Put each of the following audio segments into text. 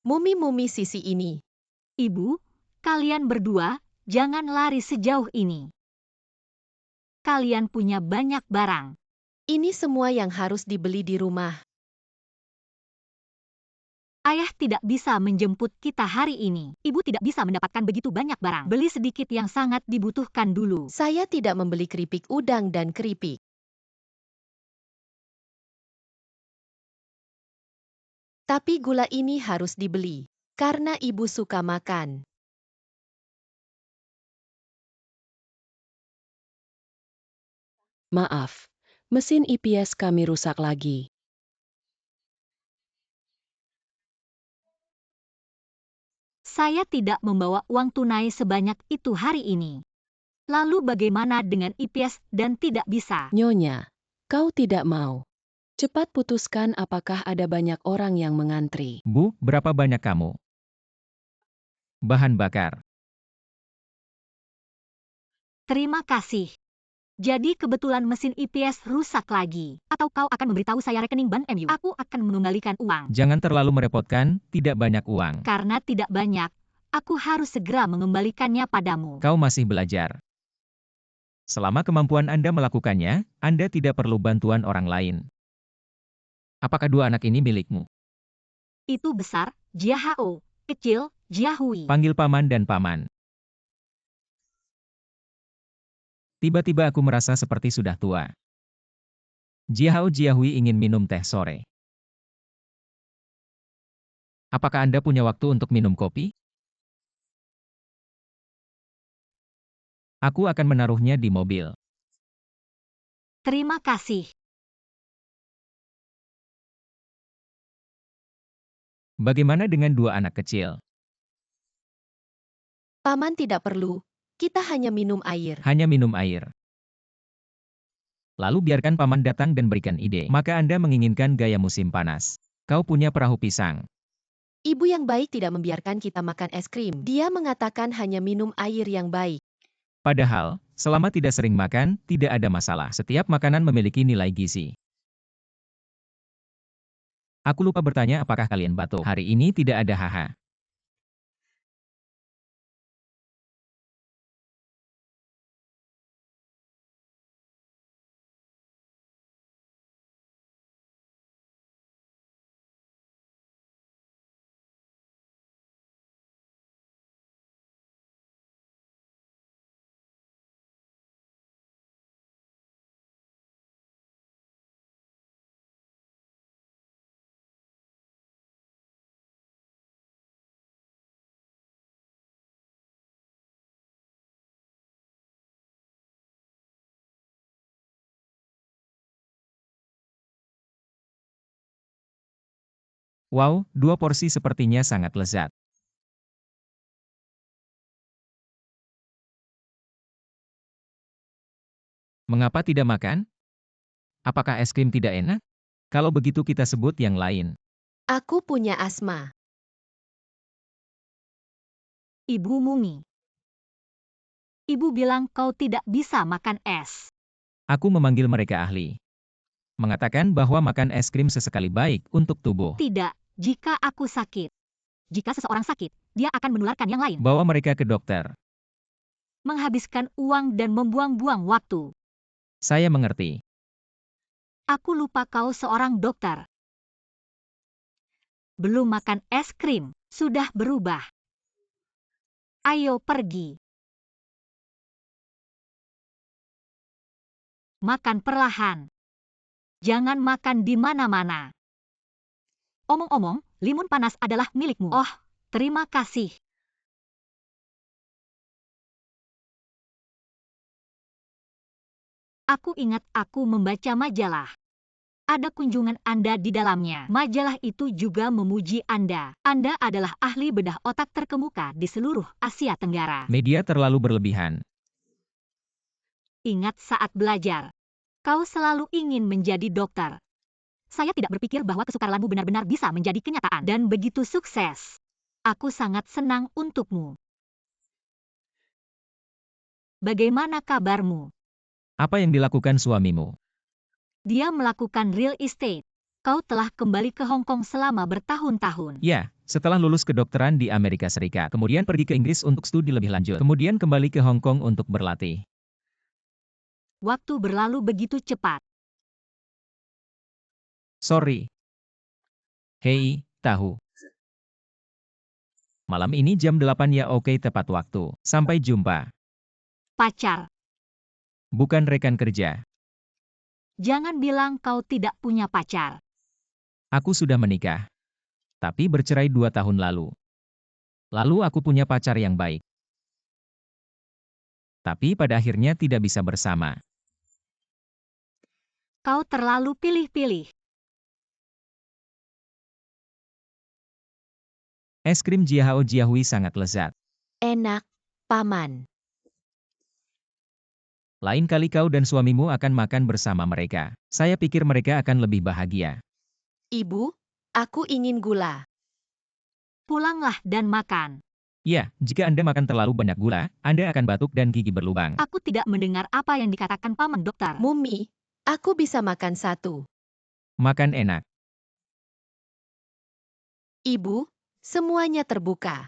Mumi-mumi sisi ini. Ibu, kalian berdua, jangan lari sejauh ini. Kalian punya banyak barang. Ini semua yang harus dibeli di rumah. Ayah tidak bisa menjemput kita hari ini. Ibu tidak bisa mendapatkan begitu banyak barang. Beli sedikit yang sangat dibutuhkan dulu. Saya tidak membeli keripik udang dan keripik. Tapi gula ini harus dibeli, karena ibu suka makan. Maaf, mesin IPS kami rusak lagi. Saya tidak membawa uang tunai sebanyak itu hari ini. Lalu bagaimana dengan IPS dan tidak bisa? Nyonya, kau tidak mau. Cepat putuskan apakah ada banyak orang yang mengantri. Bu, berapa banyak kamu? Bahan bakar. Terima kasih. Jadi kebetulan mesin IPS rusak lagi. Atau kau akan memberitahu saya rekening bank MU? Aku akan mengembalikan uang. Jangan terlalu merepotkan, tidak banyak uang. Karena tidak banyak, aku harus segera mengembalikannya padamu. Kau masih belajar. Selama kemampuan Anda melakukannya, Anda tidak perlu bantuan orang lain. Apakah dua anak ini milikmu? Itu besar, Jiahao. Kecil, Jiahui. Panggil paman dan paman. Tiba-tiba aku merasa seperti sudah tua. Jiahao Jiahui ingin minum teh sore. Apakah Anda punya waktu untuk minum kopi? Aku akan menaruhnya di mobil. Terima kasih. Bagaimana dengan dua anak kecil? Paman tidak perlu, kita hanya minum air. Hanya minum air. Lalu biarkan paman datang dan berikan ide. Maka Anda menginginkan gaya musim panas. Kau punya perahu pisang. Ibu yang baik tidak membiarkan kita makan es krim. Dia mengatakan hanya minum air yang baik. Padahal, selama tidak sering makan, tidak ada masalah. Setiap makanan memiliki nilai gizi. Aku lupa bertanya apakah kalian batuk. Hari ini tidak ada haha. Wow, 2 porsi sepertinya sangat lezat. Mengapa tidak makan? Apakah es krim tidak enak? Kalau begitu kita sebut yang lain. Aku punya asma. Ibu Mumi. Ibu bilang kau tidak bisa makan es. Aku memanggil mereka ahli. Mengatakan bahwa makan es krim sesekali baik untuk tubuh. Tidak, jika aku sakit. Jika seseorang sakit, dia akan menularkan yang lain. Bawa mereka ke dokter. Menghabiskan uang dan membuang-buang waktu. Saya mengerti. Aku lupa kau seorang dokter. Belum makan es krim, sudah berubah. Ayo pergi. Makan perlahan. Jangan makan di mana-mana. Omong-omong, limun panas adalah milikmu. Oh, terima kasih. Aku ingat aku membaca majalah. Ada kunjungan Anda di dalamnya. Majalah itu juga memuji Anda. Anda adalah ahli bedah otak terkemuka di seluruh Asia Tenggara. Media terlalu berlebihan. Ingat saat belajar. Kau selalu ingin menjadi dokter. Saya tidak berpikir bahwa kesukaranmu benar-benar bisa menjadi kenyataan. Dan begitu sukses. Aku sangat senang untukmu. Bagaimana kabarmu? Apa yang dilakukan suamimu? Dia melakukan real estate. Kau telah kembali ke Hong Kong selama bertahun-tahun. Ya, Setelah lulus kedokteran di Amerika Serikat, kemudian pergi ke Inggris untuk studi lebih lanjut, kemudian kembali ke Hong Kong untuk berlatih. Waktu berlalu begitu cepat. Sorry. Hei, tahu. Malam ini jam 8 ya, oke, tepat waktu. Sampai jumpa. Pacar. Bukan rekan kerja. Jangan bilang kau tidak punya pacar. Aku sudah menikah. Tapi bercerai 2 tahun lalu. Lalu aku punya pacar yang baik. Tapi pada akhirnya tidak bisa bersama. Kau terlalu pilih-pilih. Es krim Jiahao Jiahui sangat lezat. Enak, Paman. Lain kali kau dan suamimu akan makan bersama mereka. Saya pikir mereka akan lebih bahagia. Ibu, aku ingin gula. Pulanglah dan makan. Ya, jika Anda makan terlalu banyak gula, Anda akan batuk dan gigi berlubang. Aku tidak mendengar apa yang dikatakan Paman Dokter. Mumi, aku bisa makan 1. Makan enak. Ibu, semuanya terbuka.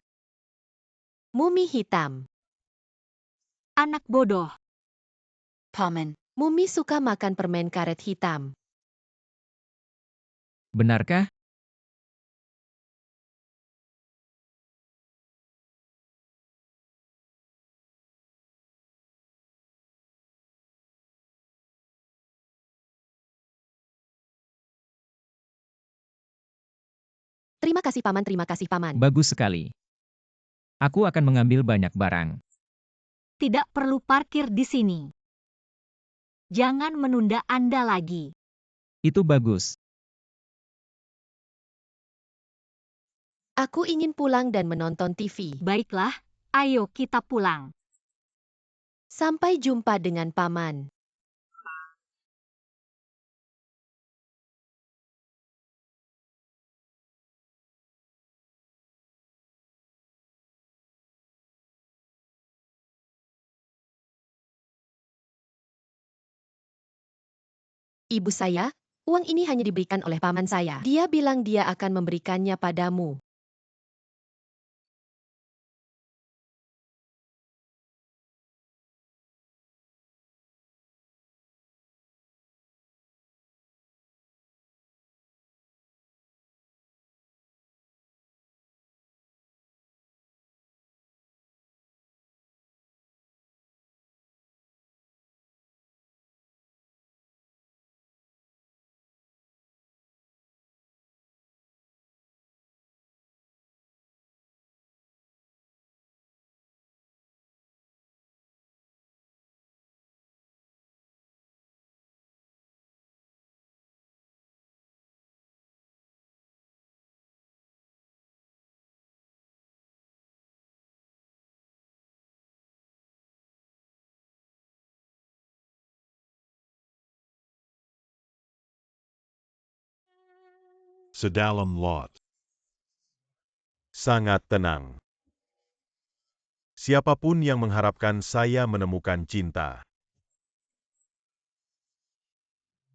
Mumi hitam. Anak bodoh. Paman, Mumi suka makan permen karet hitam. Benarkah? Terima kasih Paman, terima kasih Paman. Bagus sekali. Aku akan mengambil banyak barang. Tidak perlu parkir di sini. Jangan menunda Anda lagi. Itu bagus. Aku ingin pulang dan menonton TV. Baiklah, ayo kita pulang. Sampai jumpa dengan Paman. Ibu saya, uang ini hanya diberikan oleh paman saya. Dia bilang dia akan memberikannya padamu. Sedalam lot. Sangat tenang. Siapapun yang mengharapkan saya menemukan cinta.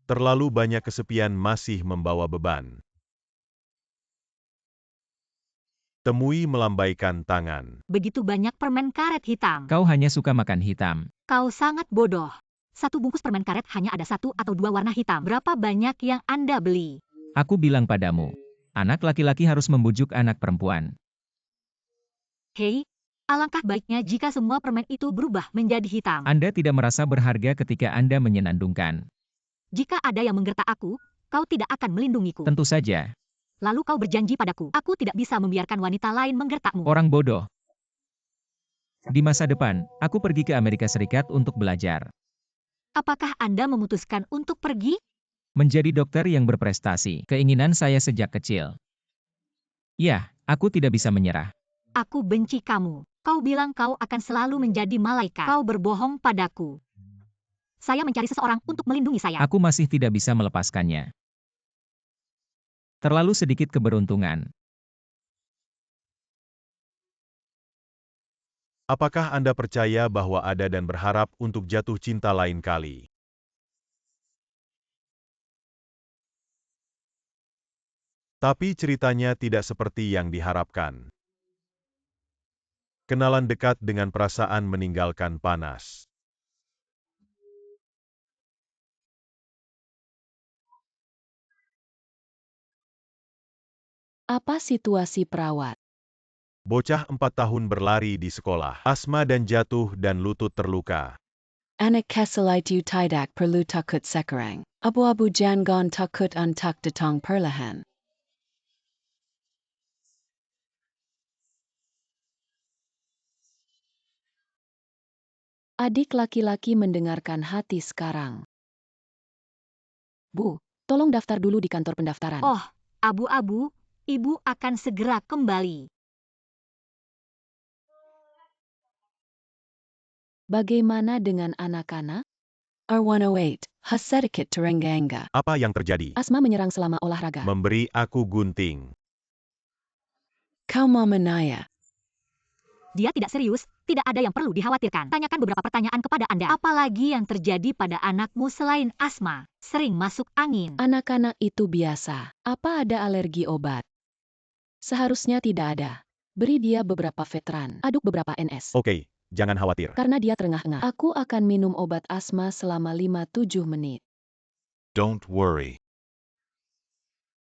Terlalu banyak kesepian masih membawa beban. Temui melambaikan tangan. Begitu banyak permen karet hitam. Kau hanya suka makan hitam. Kau sangat bodoh. 1 bungkus permen karet hanya ada 1 atau 2 warna hitam. Berapa banyak yang Anda beli? Aku bilang padamu, anak laki-laki harus membujuk anak perempuan. Hei, alangkah baiknya jika semua permen itu berubah menjadi hitam. Anda tidak merasa berharga ketika Anda menyenandungkan. Jika ada yang menggertak aku, kau tidak akan melindungiku. Tentu saja. Lalu kau berjanji padaku, aku tidak bisa membiarkan wanita lain menggertakmu. Orang bodoh. Di masa depan, aku pergi ke Amerika Serikat untuk belajar. Apakah Anda memutuskan untuk pergi? Menjadi dokter yang berprestasi, keinginan saya sejak kecil. Ya, aku tidak bisa menyerah. Aku benci kamu. Kau bilang kau akan selalu menjadi malaikat. Kau berbohong padaku. Saya mencari seseorang untuk melindungi saya. Aku masih tidak bisa melepaskannya. Terlalu sedikit keberuntungan. Apakah Anda percaya bahwa ada dan berharap untuk jatuh cinta lain kali? Tapi ceritanya tidak seperti yang diharapkan. Kenalan dekat dengan perasaan meninggalkan panas. Apa situasi perawat? Bocah 4 tahun berlari di sekolah. Asma dan jatuh dan lutut terluka. Anak kasalitu tidak perlu takut sekarang. Abu-abu jangan takut untuk datang perlahan. Adik laki-laki mendengarkan hati sekarang. Bu, tolong daftar dulu di kantor pendaftaran. Oh, abu-abu, ibu akan segera kembali. Bagaimana dengan anak-anak? R108, sedikit terenggangga. Apa yang terjadi? Asma menyerang selama olahraga. Memberi aku gunting. Kau mau menanya? Dia tidak serius, tidak ada yang perlu dikhawatirkan. Tanyakan beberapa pertanyaan kepada Anda. Apalagi yang terjadi pada anakmu selain asma? Sering masuk angin. Anak-anak itu biasa. Apa ada alergi obat? Seharusnya tidak ada. Beri dia beberapa veteran. Aduk beberapa NS. Oke, jangan khawatir. Karena dia terengah-engah. Aku akan minum obat asma selama 5-7 menit. Don't worry.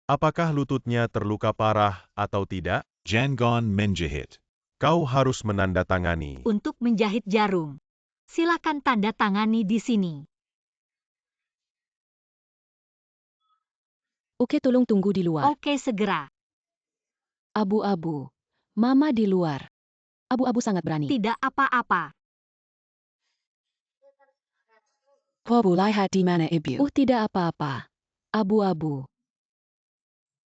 Apakah lututnya terluka parah atau tidak? Jangan menjahit. Kau harus menandatangani. Untuk menjahit jarum. Silakan tanda tangani di sini. Oke, tolong tunggu di luar. Oke, segera. Abu-abu. Mama di luar. Abu-abu sangat berani. Tidak apa-apa. Pobu lihat di mana ibu. Tidak apa-apa. Abu-abu.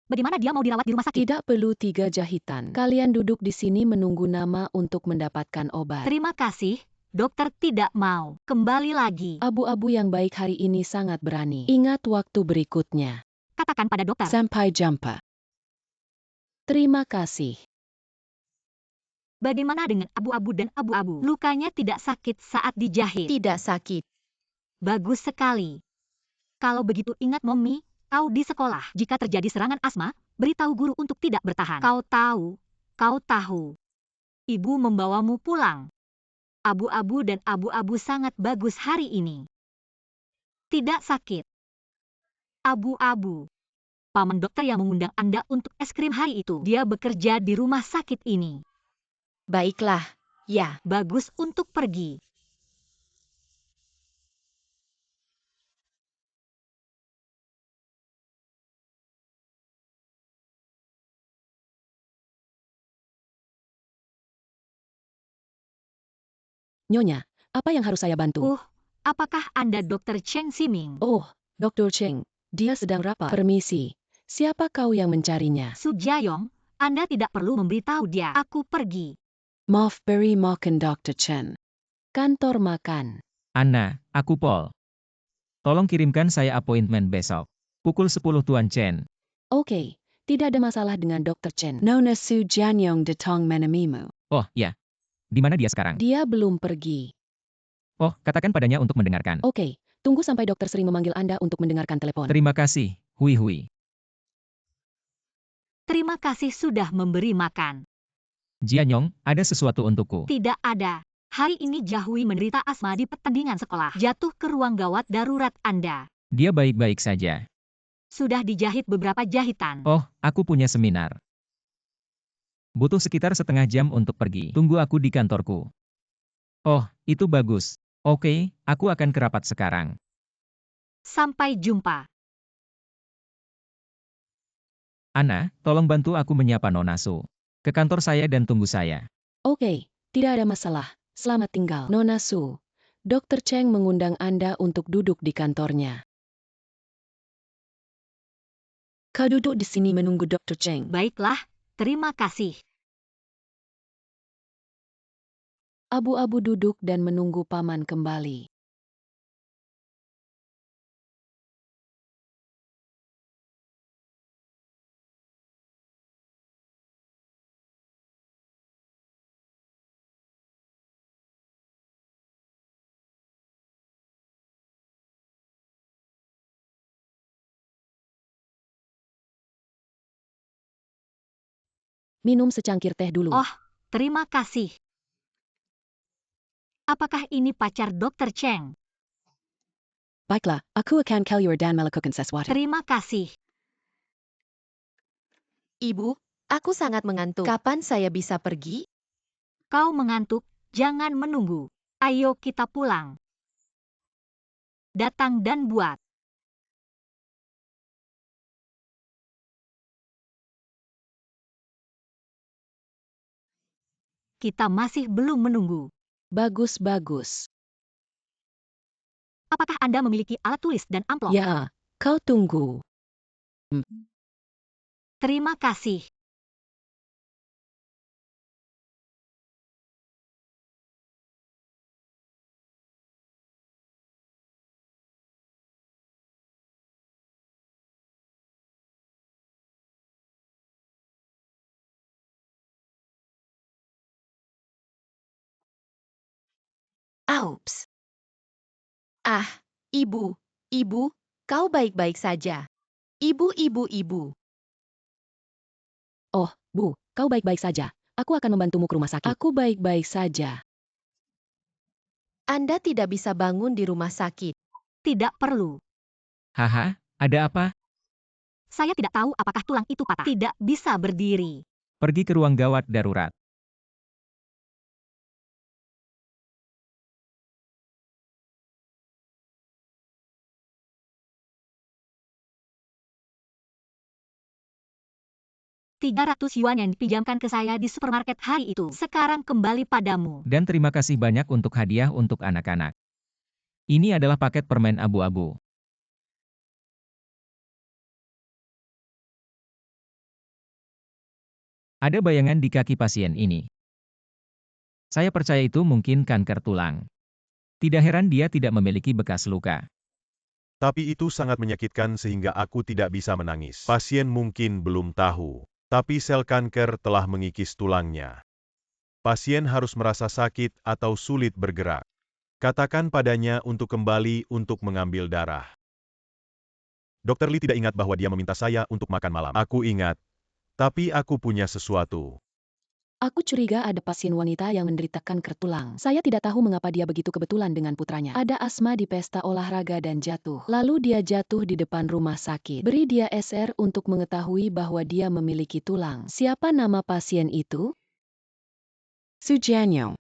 Bagaimana dia mau dirawat di rumah sakit? Tidak perlu 3 jahitan. Kalian duduk di sini menunggu nama untuk mendapatkan obat. Terima kasih, dokter tidak mau. Kembali lagi. Abu-abu yang baik hari ini sangat berani. Ingat waktu berikutnya. Katakan pada dokter. Sampai jumpa. Terima kasih. Bagaimana dengan abu-abu dan abu-abu? Lukanya tidak sakit saat dijahit. Tidak sakit. Bagus sekali. Kalau begitu ingat Mommy, kau di sekolah. Jika terjadi serangan asma, beritahu guru untuk tidak bertahan. Kau tahu. Ibu membawamu pulang. Abu-abu dan abu-abu sangat bagus hari ini. Tidak sakit. Abu-abu. Paman dokter yang mengundang Anda untuk es krim hari itu. Dia bekerja di rumah sakit ini. Baiklah, ya. Bagus untuk pergi. Nyonya, apa yang harus saya bantu? Apakah Anda Dokter Cheng Siming? Oh, Dr. Cheng. Dia sedang rapat. Permisi. Siapa kau yang mencarinya? Su Jiayong, Anda tidak perlu memberitahu dia. Aku pergi. Maaf beri makan Dr. Chen. Kantor makan. Anna, aku Paul. Tolong kirimkan saya appointment besok. Pukul 10 Tuan Chen. Oke, tidak ada masalah dengan Dr. Chen. Nona Su Jianyong datang menemuimu. Oh, ya. Di mana dia sekarang? Dia belum pergi. Oh, katakan padanya untuk mendengarkan. Oke, tunggu sampai dokter sering memanggil Anda untuk mendengarkan telepon. Terima kasih, Hui. Terima kasih sudah memberi makan. Jianyong, ada sesuatu untukku. Tidak ada. Hari ini Jahui menderita asma di pertandingan sekolah. Jatuh ke ruang gawat darurat Anda. Dia baik-baik saja. Sudah dijahit beberapa jahitan. Oh, aku punya seminar. Butuh sekitar setengah jam untuk pergi. Tunggu aku di kantorku. Oh, itu bagus. Oke, aku akan ke rapat sekarang. Sampai jumpa. Anna, tolong bantu aku menyapa Nona Su. Ke kantor saya dan tunggu saya. Oke, tidak ada masalah. Selamat tinggal. Nona Su, Dr. Cheng mengundang Anda untuk duduk di kantornya. Kau duduk di sini menunggu Dr. Cheng. Baiklah, terima kasih. Abu-abu duduk dan menunggu paman kembali. minum secangkir teh dulu. Oh, terima kasih. Apakah ini pacar Dr. Cheng? Baiklah, aku akan keluar dan melakukan sesuatu. Terima kasih. Ibu, aku sangat mengantuk. Kapan saya bisa pergi? Kau mengantuk, jangan menunggu. Ayo kita pulang. Datang dan buat. Kita masih belum menunggu. Bagus-bagus. Apakah Anda memiliki alat tulis dan amplop? Ya, kau tunggu. Terima kasih. Aups. Ah, ibu, kau baik-baik saja. Ibu. Oh, Bu, kau baik-baik saja. Aku akan membantumu ke rumah sakit. Aku baik-baik saja. Anda tidak bisa bangun di rumah sakit. Tidak perlu. Haha, ada apa? Saya tidak tahu apakah tulang itu patah. Tidak bisa berdiri. Pergi ke ruang gawat darurat. $300 yang dipinjamkan ke saya di supermarket hari itu. Sekarang kembali padamu. Dan terima kasih banyak untuk hadiah untuk anak-anak. Ini adalah paket permen abu-abu. Ada bayangan di kaki pasien ini. Saya percaya itu mungkin kanker tulang. Tidak heran dia tidak memiliki bekas luka. Tapi itu sangat menyakitkan sehingga aku tidak bisa menangis. Pasien mungkin belum tahu, tapi sel kanker telah mengikis tulangnya. Pasien harus merasa sakit atau sulit bergerak. Katakan padanya untuk kembali untuk mengambil darah. Dr. Lee tidak ingat bahwa dia meminta saya untuk makan malam. Aku ingat, tapi aku punya sesuatu. Aku curiga ada pasien wanita yang menderita kanker tulang. Saya tidak tahu mengapa dia begitu kebetulan dengan putranya. Ada asma di pesta olahraga dan jatuh. Lalu dia jatuh di depan rumah sakit. Beri dia SR untuk mengetahui bahwa dia memiliki tulang. Siapa nama pasien itu? Sujanyo.